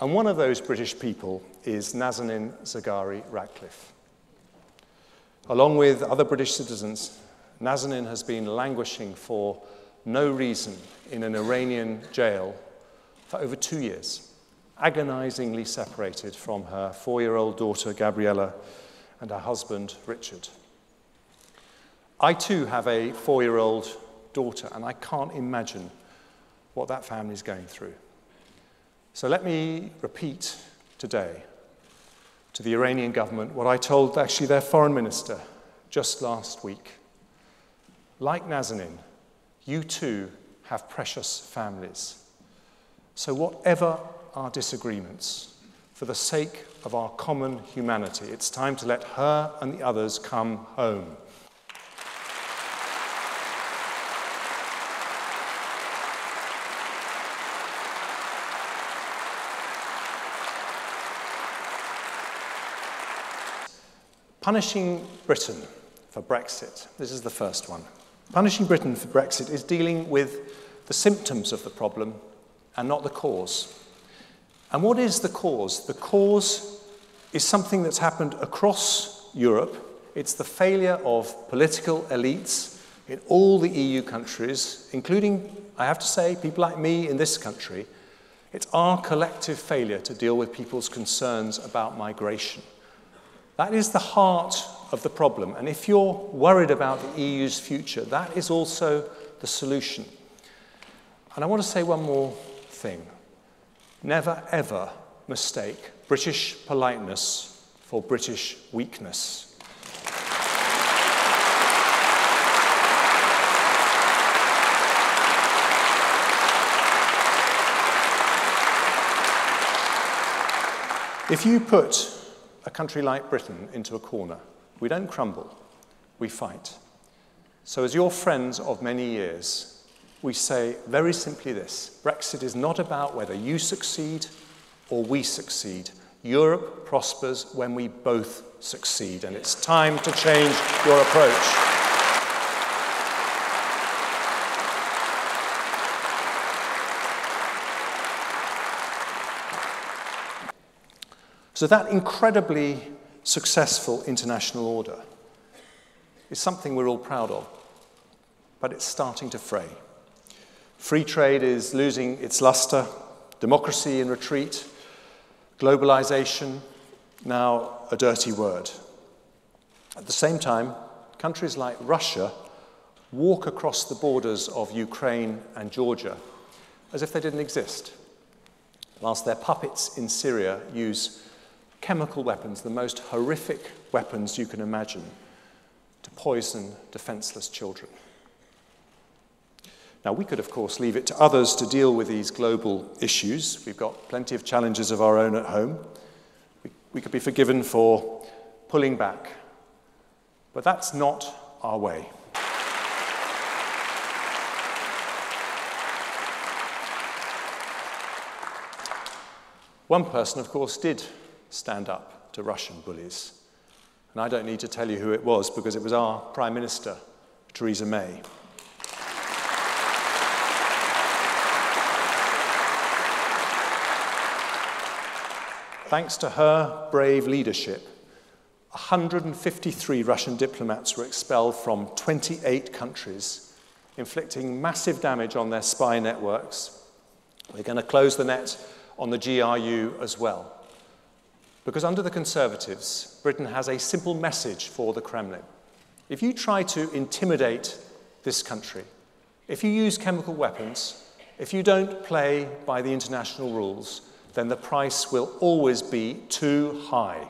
And one of those British people is Nazanin Zaghari-Ratcliffe. Along with other British citizens, Nazanin has been languishing for no reason in an Iranian jail for over 2 years, agonizingly separated from her 4-year-old daughter, Gabriella, and her husband, Richard. I too have a 4-year-old daughter, and I can't imagine what that family is going through. So let me repeat today to the Iranian government what I told actually their foreign minister just last week. Like Nazanin, you too have precious families. So whatever our disagreements, for the sake of our common humanity, it's time to let her and the others come home. Punishing Britain for Brexit. This is the first one. Punishing Britain for Brexit is dealing with the symptoms of the problem and not the cause. And what is the cause? The cause is something that's happened across Europe. It's the failure of political elites in all the EU countries, including, I have to say, people like me in this country. It's our collective failure to deal with people's concerns about migration. That is the heart of the problem. And if you're worried about the EU's future, that is also the solution. And I want to say one more thing. Never, ever mistake British politeness for British weakness. If you put a country like Britain into a corner, we don't crumble, we fight. So as your friends of many years, we say very simply this: Brexit is not about whether you succeed or we succeed. Europe prospers when we both succeed, and it's time to change your approach. So that incredibly successful international order is something we're all proud of, but it's starting to fray. Free trade is losing its luster, democracy in retreat, globalization, now a dirty word. At the same time, countries like Russia walk across the borders of Ukraine and Georgia as if they didn't exist, whilst their puppets in Syria use chemical weapons, the most horrific weapons you can imagine, to poison defenseless children. Now, we could, of course, leave it to others to deal with these global issues. We've got plenty of challenges of our own at home. We could be forgiven for pulling back, but that's not our way. One person, of course, did stand up to Russian bullies. And I don't need to tell you who it was, because it was our Prime Minister, Theresa May. Thanks to her brave leadership, 153 Russian diplomats were expelled from 28 countries, inflicting massive damage on their spy networks. We're going to close the net on the GRU as well. Because under the Conservatives, Britain has a simple message for the Kremlin. If you try to intimidate this country, if you use chemical weapons, if you don't play by the international rules, then the price will always be too high.